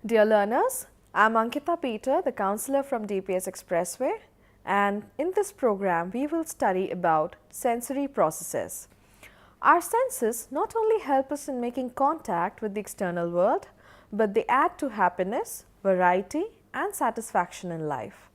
Dear learners, I am Ankita Peter, the counselor from DPS Expressway, and in this program we will study about sensory processes. Our senses not only help us in making contact with the external world, but they add to happiness, variety and satisfaction in life.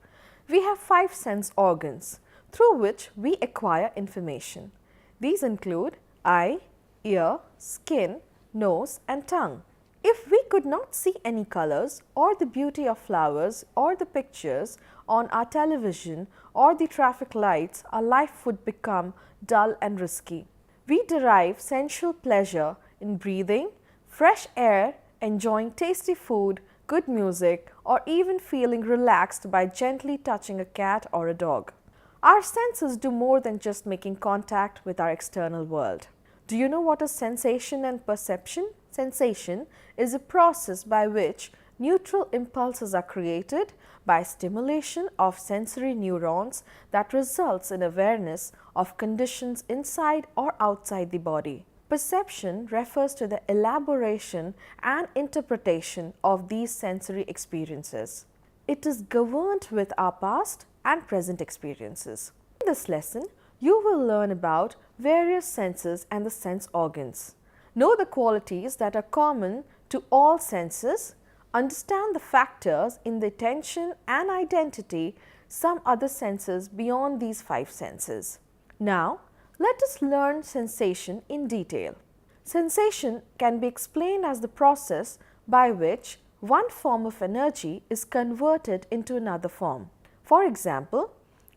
We have 5 sense organs through which we acquire information. These include eye, ear, skin, nose and tongue. If we could not see any colors or the beauty of flowers or the pictures on our television or the traffic lights, our life would become dull and risky. We derive sensual pleasure in breathing, fresh air, enjoying tasty food, good music, or even feeling relaxed by gently touching a cat or a dog. Our senses do more than just making contact with our external world. Do you know what is sensation and perception? Sensation is a process by which neutral impulses are created by stimulation of sensory neurons that results in awareness of conditions inside or outside the body. Perception refers to the elaboration and interpretation of these sensory experiences. It is governed with our past and present experiences. In this lesson, you will learn about various senses and the sense organs. Know the qualities that are common to all senses, understand the factors in the attention and identity some other senses beyond these 5 senses. Now, let us learn sensation in detail. Sensation can be explained as the process by which one form of energy is converted into another form. For example,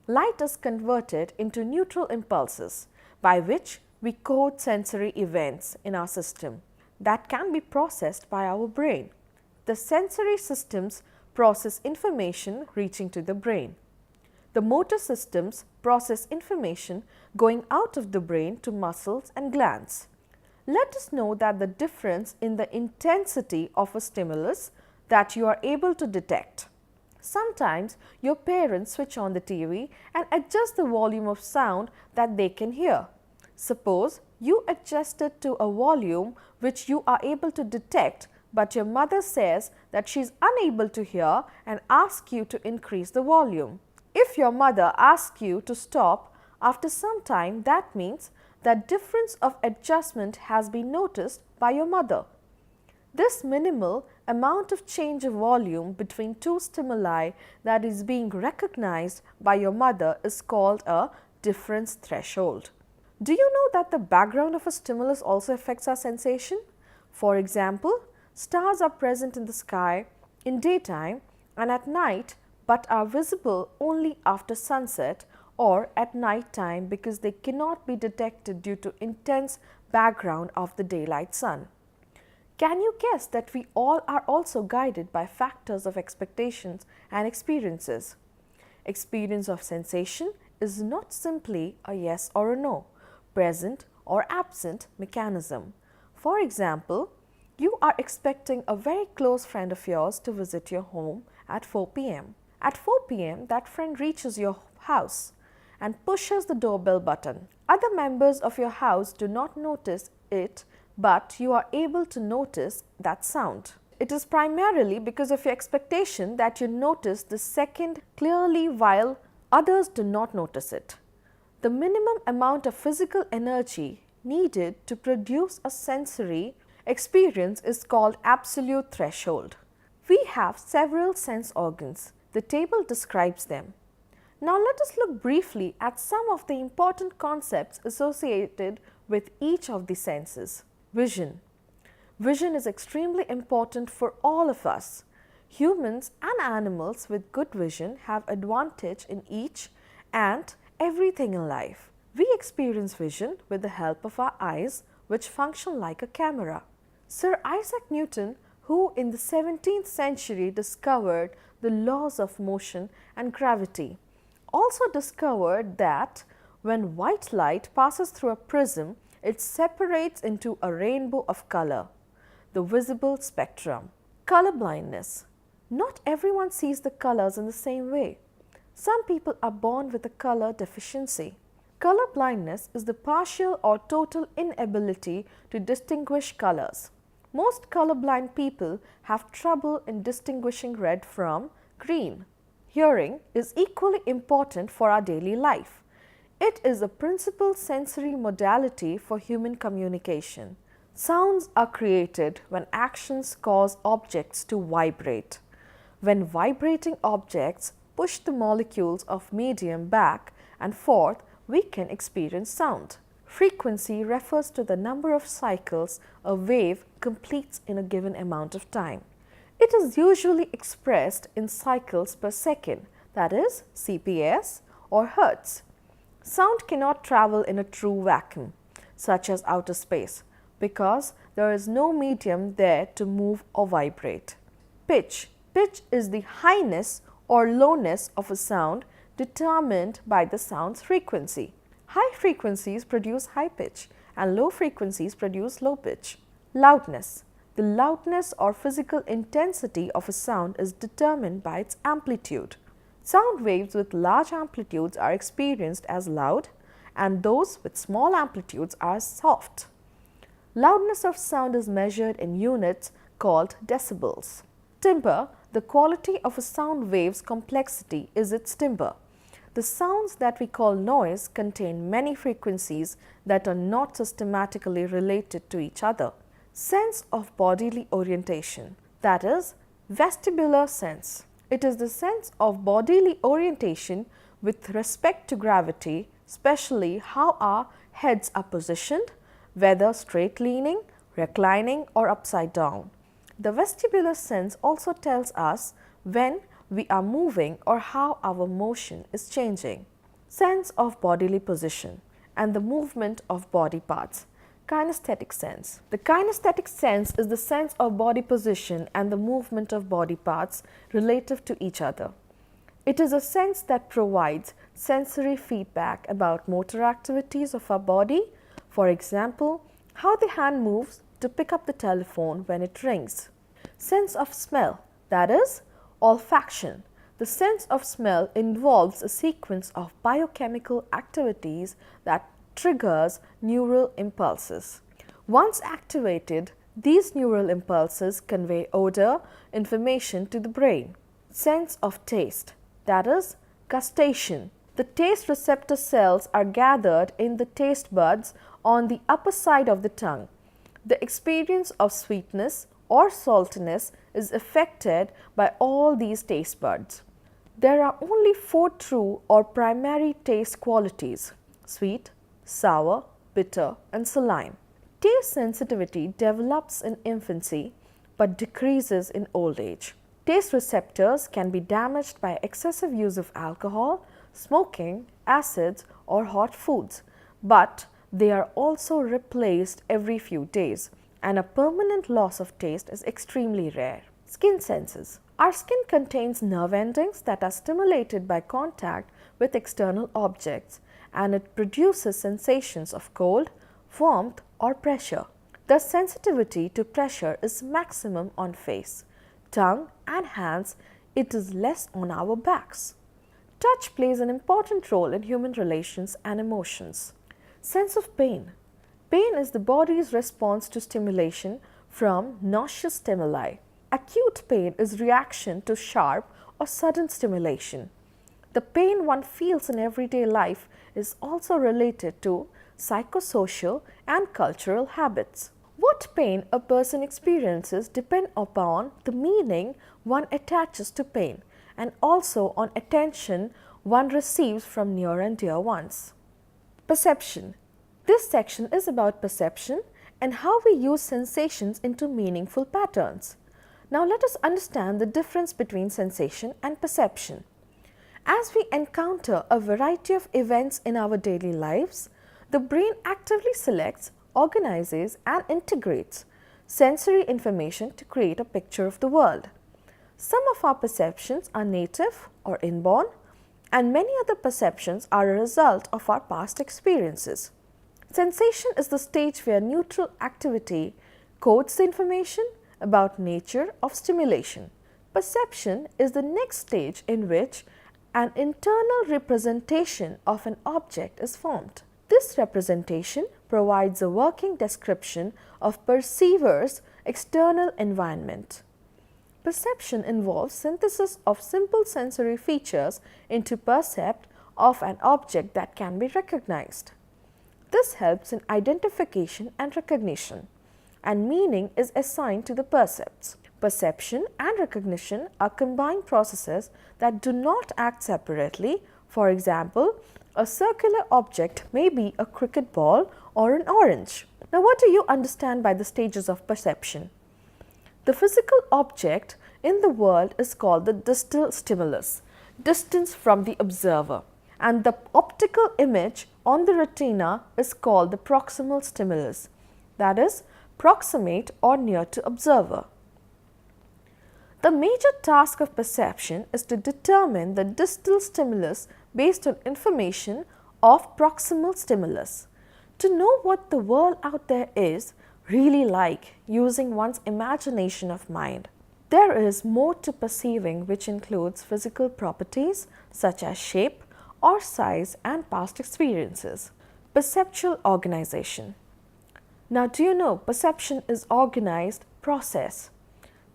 light is converted into neutral impulses by which we code sensory events in our system that can be processed by our brain. The sensory systems process information reaching to the brain. The motor systems process information going out of the brain to muscles and glands. Let us know that the difference in the intensity of a stimulus that you are able to detect. Sometimes your parents switch on the TV and adjust the volume of sound that they can hear. Suppose you adjust it to a volume which you are able to detect, but your mother says that she is unable to hear and asks you to increase the volume. If your mother asks you to stop, after some time that means that difference of adjustment has been noticed by your mother. This minimal amount of change of volume between two stimuli that is being recognized by your mother is called a difference threshold. Do you know that the background of a stimulus also affects our sensation? For example, stars are present in the sky in daytime and at night but are visible only after sunset or at night time because they cannot be detected due to intense background of the daylight sun. Can you guess that we all are also guided by factors of expectations and experiences? Experience of sensation is not simply a yes or a no, present or absent mechanism. For example, you are expecting a very close friend of yours to visit your home at 4 p.m. At 4 p.m., that friend reaches your house and pushes the doorbell button. Other members of your house do not notice it, but you are able to notice that sound. It is primarily because of your expectation that you notice the second clearly while others do not notice it. The minimum amount of physical energy needed to produce a sensory experience is called absolute threshold. We have several sense organs. The table describes them. Now let us look briefly at some of the important concepts associated with each of the senses. Vision. Vision is extremely important for all of us. Humans and animals with good vision have advantage in each and everything in life. We experience vision with the help of our eyes, which function like a camera. Sir Isaac Newton, who in the 17th century discovered the laws of motion and gravity, also discovered that when white light passes through a prism, it separates into a rainbow of color, the visible spectrum. Colorblindness. Not everyone sees the colors in the same way. Some people are born with a color deficiency. Colorblindness is the partial or total inability to distinguish colors. most colorblind people have trouble in distinguishing red from green. Hearing is equally important for our daily life. It is a principal sensory modality for human communication. Sounds are created when actions cause objects to vibrate. When vibrating objects push the molecules of medium back and forth, we can experience sound. Frequency refers to the number of cycles a wave completes in a given amount of time. It is usually expressed in cycles per second, that is CPS or hertz. Sound cannot travel in a true vacuum, such as outer space, because there is no medium there to move or vibrate. Pitch. Pitch is the highness or lowness of a sound determined by the sound's frequency. High frequencies produce high pitch and low frequencies produce low pitch. Loudness. The loudness or physical intensity of a sound is determined by its amplitude. Sound waves with large amplitudes are experienced as loud, and those with small amplitudes are soft. Loudness of sound is measured in units called decibels. Timbre. The quality of a sound wave's complexity is its timbre. The sounds that we call noise contain many frequencies that are not systematically related to each other. Sense of bodily orientation, that is, vestibular sense. It is the sense of bodily orientation with respect to gravity, especially how our heads are positioned, whether straight leaning, reclining, or upside down. The vestibular sense also tells us when we are moving or how our motion is changing. Sense of bodily position and the movement of body parts. Kinesthetic sense. The kinesthetic sense is the sense of body position and the movement of body parts relative to each other. It is a sense that provides sensory feedback about motor activities of our body, for example, how the hand moves to pick up the telephone when it rings. Sense of smell, that is, olfaction. The sense of smell involves a sequence of biochemical activities that triggers neural impulses. Once activated, these neural impulses convey odor information to the brain. Sense of taste, that is, gustation. The taste receptor cells are gathered in the taste buds on the upper side of the tongue. The experience of sweetness or saltiness is affected by all these taste buds. There are only 4 true or primary taste qualities: sweet, sour, bitter, and saline. Taste sensitivity develops in infancy but decreases in old age. Taste receptors can be damaged by excessive use of alcohol, smoking, acids, or hot foods, but they are also replaced every few days, and a permanent loss of taste is extremely rare. Skin senses. Our skin contains nerve endings that are stimulated by contact with external objects, and it produces sensations of cold, warmth, or pressure. The sensitivity to pressure is maximum on face, tongue, and hands. It is less on our backs. Touch plays an important role in human relations and emotions. Sense of pain. Pain is the body's response to stimulation from nauseous stimuli. Acute pain is reaction to sharp or sudden stimulation. The pain one feels in everyday life is also related to psychosocial and cultural habits. What pain a person experiences depends upon the meaning one attaches to pain and also on attention one receives from near and dear ones. Perception. This section is about perception and how we use sensations into meaningful patterns. Now let us understand the difference between sensation and perception. As we encounter a variety of events in our daily lives, the brain actively selects, organizes, and integrates sensory information to create a picture of the world. Some of our perceptions are native or inborn, and many other perceptions are a result of our past experiences. Sensation is the stage where neutral activity codes the information about nature of stimulation. Perception is the next stage in which an internal representation of an object is formed. This representation provides a working description of perceivers' external environment. Perception involves synthesis of simple sensory features into percept of an object that can be recognized. This helps in identification and recognition, and meaning is assigned to the percepts. Perception and recognition are combined processes that do not act separately. For example, a circular object may be a cricket ball or an orange. Now, what do you understand by the stages of perception? The physical object in the world is called the distal stimulus, distance from the observer, and the optical image on the retina is called the proximal stimulus, that is, proximate or near to observer. The major task of perception is to determine the distal stimulus based on information of proximal stimulus. To know what the world out there is really like using one's imagination of mind. There is more to perceiving, which includes physical properties such as shape or size and past experiences. Perceptual organization. Now, do you know perception is organized process?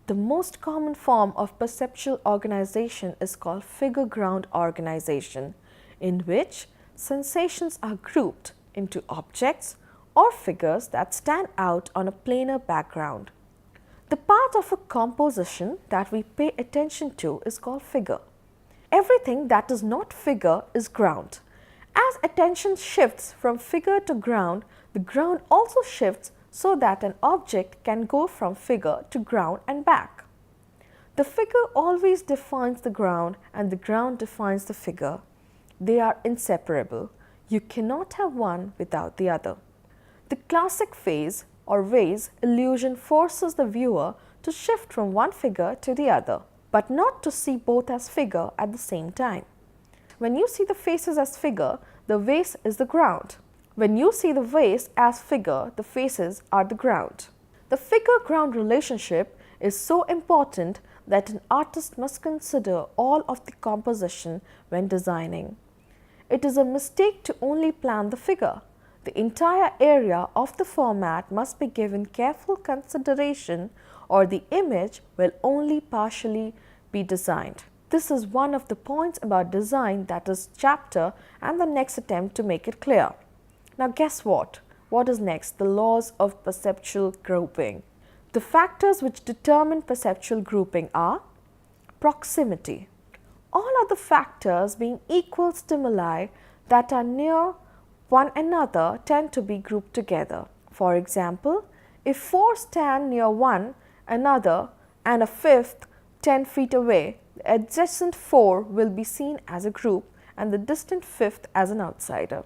The most common form of perceptual organization is called figure ground organization, in which sensations are grouped into objects or figures that stand out on a planar background. The part of a composition that we pay attention to is called figure. Everything that is not figure is ground. As attention shifts from figure to ground, the ground also shifts so that an object can go from figure to ground and back. The figure always defines the ground and the ground defines the figure. They are inseparable. You cannot have one without the other. The classic phase or vase illusion forces the viewer to shift from one figure to the other, but not to see both as figure at the same time. When you see the faces as figure, the vase is the ground. When you see the vase as figure, the faces are the ground. The figure-ground relationship is so important that an artist must consider all of the composition when designing. It is a mistake to only plan the figure. The entire area of the format must be given careful consideration, or the image will only partially be designed. This is one of the points about design that is chapter and the next attempt to make it clear. Now guess what? What is next? The laws of perceptual grouping. The factors which determine perceptual grouping are proximity. All other factors being equal stimuli that are near one another tend to be grouped together. For example, if 4 stand near one another and a fifth 10 feet away, the adjacent 4 will be seen as a group and the distant fifth as an outsider.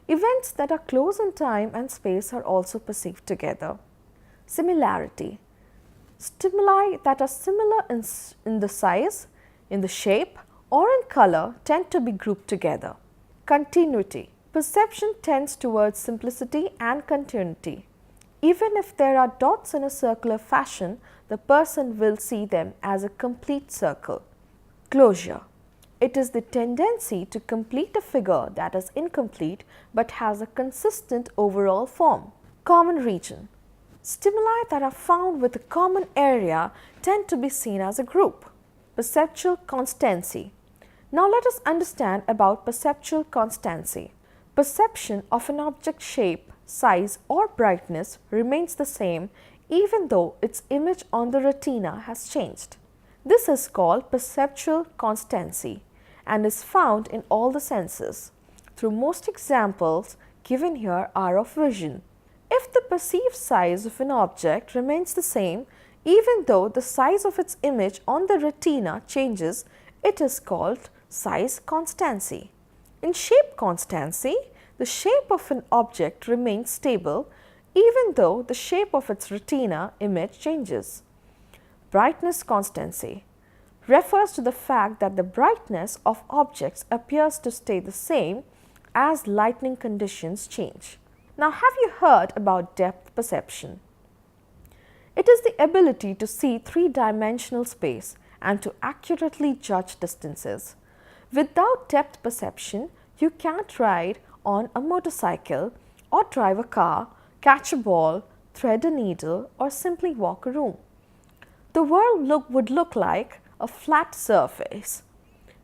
Events that are close in time and space are also perceived together. Similarity. Stimuli that are similar in the size, in the shape, or in color tend to be grouped together. Continuity. Perception tends towards simplicity and continuity. Even if there are dots in a circular fashion, the person will see them as a complete circle. Closure. It is the tendency to complete a figure that is incomplete but has a consistent overall form. Common region. Stimuli that are found with a common area tend to be seen as a group. Perceptual constancy. Now let us understand about perceptual constancy. Perception of an object's shape, size or brightness remains the same even though its image on the retina has changed. This is called perceptual constancy and is found in all the senses. Through most examples given here are of vision. If the perceived size of an object remains the same even though the size of its image on the retina changes, it is called size constancy. In shape constancy, the shape of an object remains stable even though the shape of its retina image changes. Brightness constancy refers to the fact that the brightness of objects appears to stay the same as lighting conditions change. Now, have you heard about depth perception? It is the ability to see three-dimensional space and to accurately judge distances. Without depth perception, you can't ride on a motorcycle or drive a car, catch a ball, thread a needle, or simply walk a room. The world would look like a flat surface.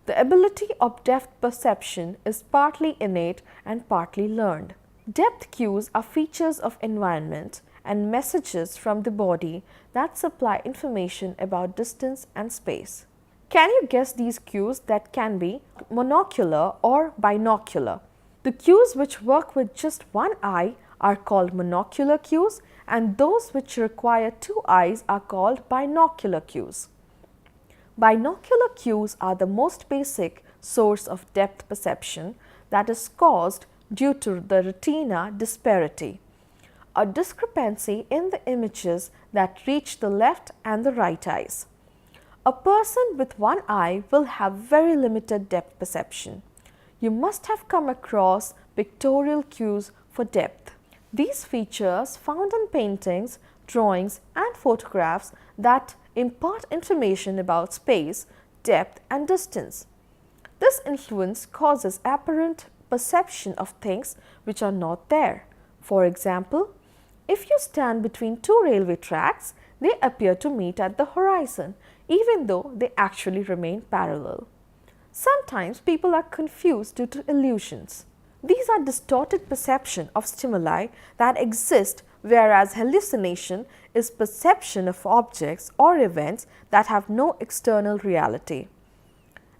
The ability of depth perception is partly innate and partly learned. Depth cues are features of environment and messages from the body that supply information about distance and space. Can you guess these cues that can be monocular or binocular? The cues which work with just one eye are called monocular cues, and those which require two eyes are called binocular cues. Binocular cues are the most basic source of depth perception that is caused due to the retina disparity, a discrepancy in the images that reach the left and the right eyes. A person with one eye will have very limited depth perception. You must have come across pictorial cues for depth. These features found in paintings, drawings and photographs that impart information about space, depth and distance. This influence causes apparent perception of things which are not there. For example, if you stand between two railway tracks, they appear to meet at the horizon, even though they actually remain parallel. Sometimes people are confused due to illusions. These are distorted perception of stimuli that exist, whereas hallucination is perception of objects or events that have no external reality.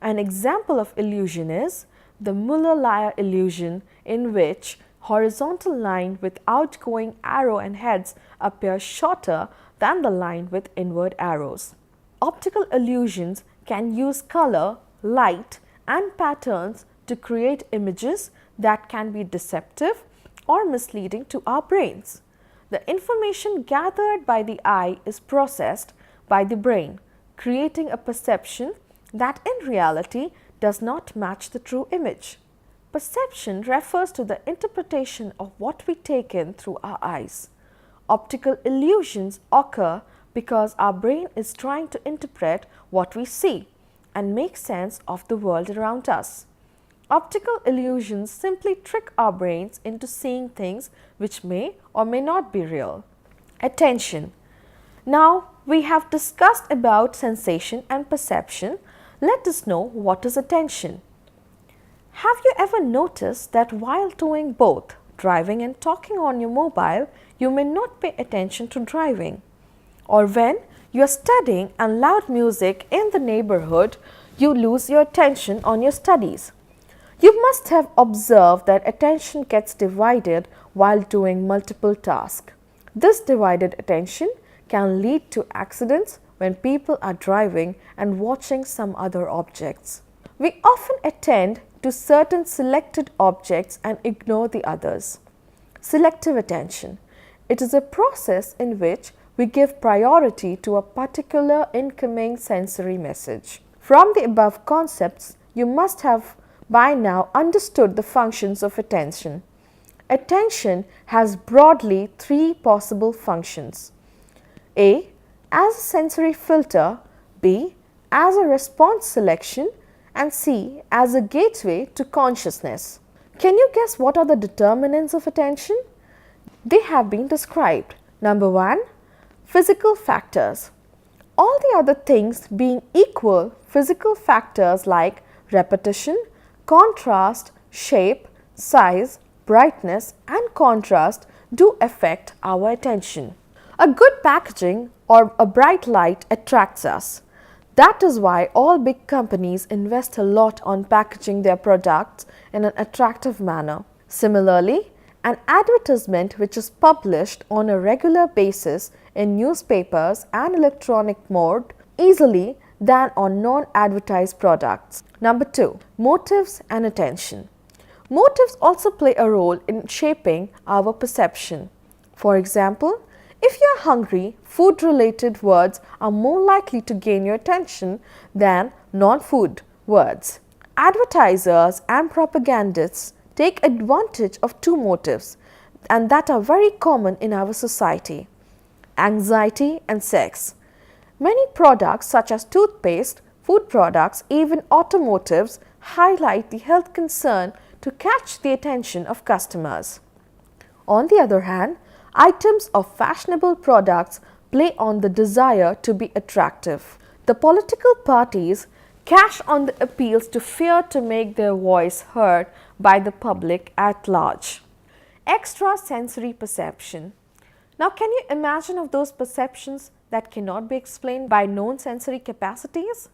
An example of illusion is the Muller-Lyer illusion, in which horizontal line with outgoing arrow and heads appear shorter than the line with inward arrows. Optical illusions can use color, light and patterns to create images that can be deceptive or misleading to our brains. The information gathered by the eye is processed by the brain, creating a perception that in reality does not match the true image. Perception refers to the interpretation of what we take in through our eyes. Optical illusions occur because our brain is trying to interpret what we see and make sense of the world around us. Optical illusions simply trick our brains into seeing things which may or may not be real. Attention. Now we have discussed about sensation and perception. Let us know what is attention. Have you ever noticed that while doing both driving and talking on your mobile, you may not pay attention to driving? Or when you are studying and loud music in the neighborhood, you lose your attention on your studies. You must have observed that attention gets divided while doing multiple tasks. This divided attention can lead to accidents when people are driving and watching some other objects. We often attend to certain selected objects and ignore the others. Selective attention. It is a process in which we give priority to a particular incoming sensory message. From the above concepts, you must have by now understood the functions of attention. Attention has broadly three possible functions. A. As a sensory filter, B. As a response selection, and C. As a gateway to consciousness. Can you guess what are the determinants of attention? They have been described. Number 1. Physical factors. All the other things being equal, physical factors like repetition, contrast, shape, size, brightness and contrast do affect our attention. A good packaging or a bright light attracts us. That is why all big companies invest a lot on packaging their products in an attractive manner. Similarly, an advertisement which is published on a regular basis in newspapers and electronic mode easily than on non-advertised products. Number 2. Motives and attention. Motives also play a role in shaping our perception. For example, if you are hungry, food-related words are more likely to gain your attention than non-food words. Advertisers and propagandists take advantage of two motives, and that are very common in our society: anxiety and sex. Many products such as toothpaste, food products, even automotives highlight the health concern to catch the attention of customers. On the other hand, Items of fashionable products play on the desire to be attractive. The political parties cash on the appeals to fear to make their voice heard by the public at large. Extrasensory perception. Now, can you imagine of those perceptions that cannot be explained by known sensory capacities?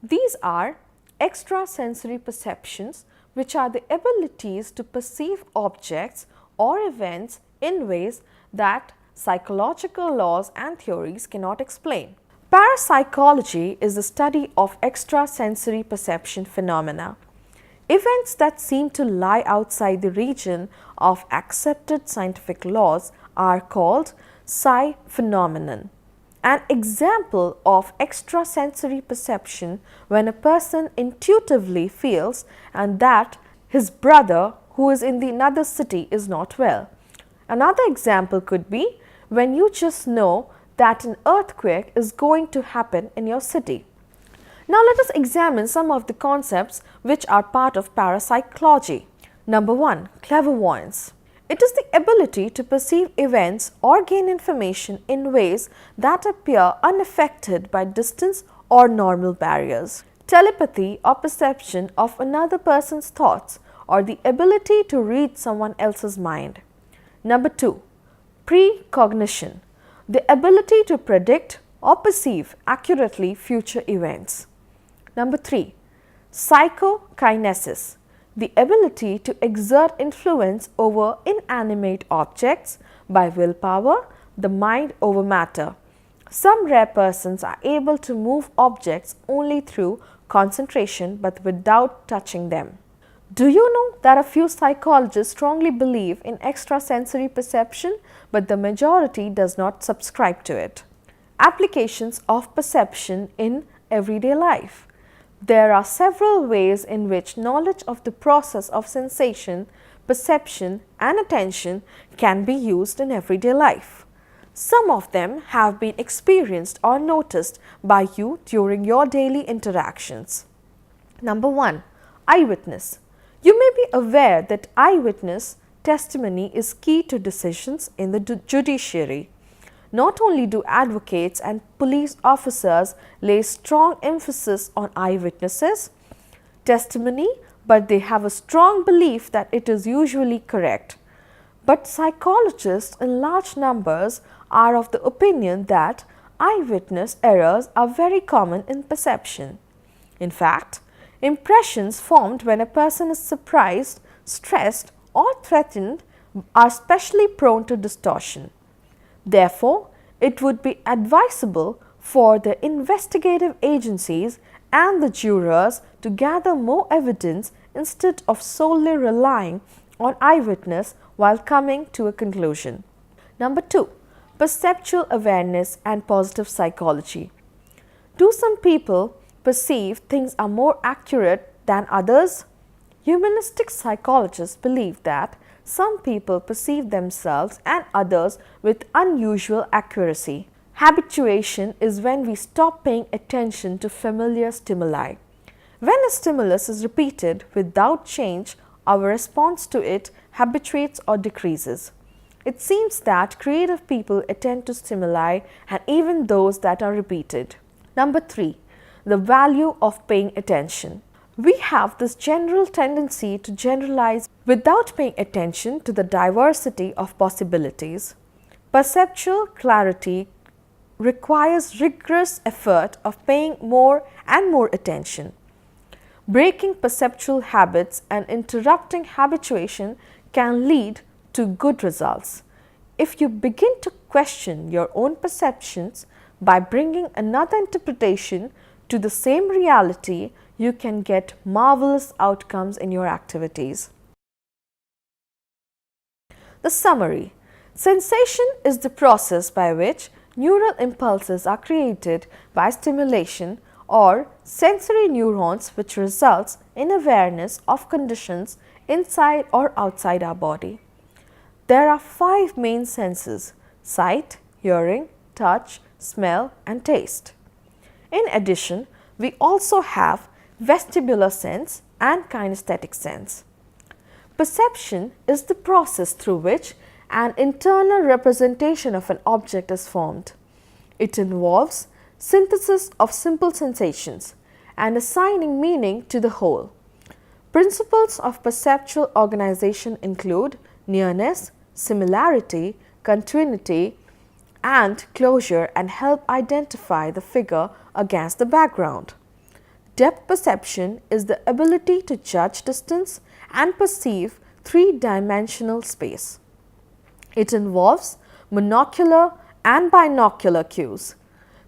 These are extrasensory perceptions, which are the abilities to perceive objects or events in ways that psychological laws and theories cannot explain. Parapsychology is the study of extrasensory perception phenomena. Events that seem to lie outside the region of accepted scientific laws are called psi phenomenon. An example of extrasensory perception when a person intuitively feels and that his brother who is in another city is not well. Another example could be when you just know that an earthquake is going to happen in your city. Now let us examine some of the concepts which are part of parapsychology. Number 1. Clairvoyance. It is the ability to perceive events or gain information in ways that appear unaffected by distance or normal barriers. Telepathy or perception of another person's thoughts or the ability to read someone else's mind. Number 2. Precognition. The ability to predict or perceive accurately future events. Number 3. Psychokinesis. The ability to exert influence over inanimate objects by willpower, the mind over matter. Some rare persons are able to move objects only through concentration but without touching them. Do you know that a few psychologists strongly believe in extrasensory perception, but the majority does not subscribe to it? Applications of perception in everyday life. There are several ways in which knowledge of the process of sensation, perception and attention can be used in everyday life. Some of them have been experienced or noticed by you during your daily interactions. Number 1. Eyewitness. You may be aware that eyewitness testimony is key to decisions in the judiciary. Not only do advocates and police officers lay strong emphasis on eyewitnesses' testimony, but they have a strong belief that it is usually correct. But psychologists in large numbers are of the opinion that eyewitness errors are very common in perception. In fact, impressions formed when a person is surprised, stressed or threatened are especially prone to distortion. Therefore, it would be advisable for the investigative agencies and the jurors to gather more evidence instead of solely relying on eyewitness while coming to a conclusion. Number 2. Perceptual awareness and positive psychology. Do some people perceive things are more accurate than others? Humanistic psychologists believe that some people perceive themselves and others with unusual accuracy. Habituation is when we stop paying attention to familiar stimuli. When a stimulus is repeated without change, our response to it habituates or decreases. It seems that creative people attend to stimuli and even those that are repeated. Number 3. The value of paying attention. We have this general tendency to generalize without paying attention to the diversity of possibilities. Perceptual clarity requires rigorous effort of paying more and more attention. Breaking perceptual habits and interrupting habituation can lead to good results. If you begin to question your own perceptions by bringing another interpretation to the same reality, you can get marvelous outcomes in your activities. The summary. Sensation is the process by which neural impulses are created by stimulation or sensory neurons, which results in awareness of conditions inside or outside our body. There are 5 main senses: sight, hearing, touch, smell and taste. In addition, we also have vestibular sense and kinesthetic sense. Perception is the process through which an internal representation of an object is formed. It involves synthesis of simple sensations and assigning meaning to the whole. Principles of perceptual organization include nearness, similarity, continuity, and closure, and help identify the figure against the background. Depth perception is the ability to judge distance and perceive three-dimensional space. It involves monocular and binocular cues.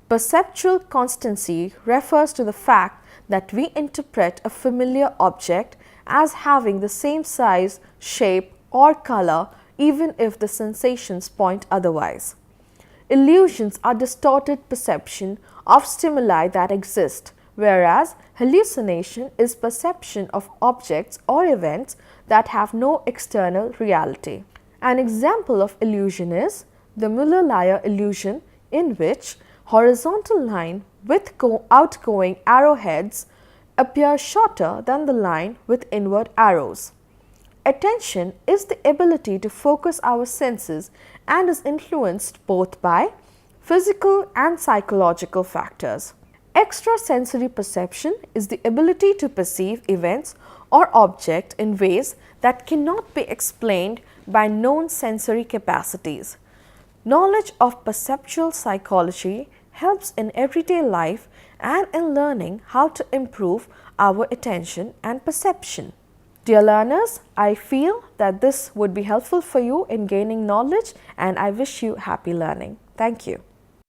Perceptual constancy refers to the fact that we interpret a familiar object as having the same size, shape, or color even if the sensations point otherwise. Illusions are distorted perception of stimuli that exist, whereas hallucination is perception of objects or events that have no external reality. An example of illusion is the Muller-Lyer illusion, in which horizontal line with outgoing arrowheads appear shorter than the line with inward arrows. Attention is the ability to focus our senses and is influenced both by physical and psychological factors. Extrasensory perception is the ability to perceive events or objects in ways that cannot be explained by known sensory capacities. Knowledge of perceptual psychology helps in everyday life and in learning how to improve our attention and perception. Dear learners, I feel that this would be helpful for you in gaining knowledge, and I wish you happy learning. Thank you.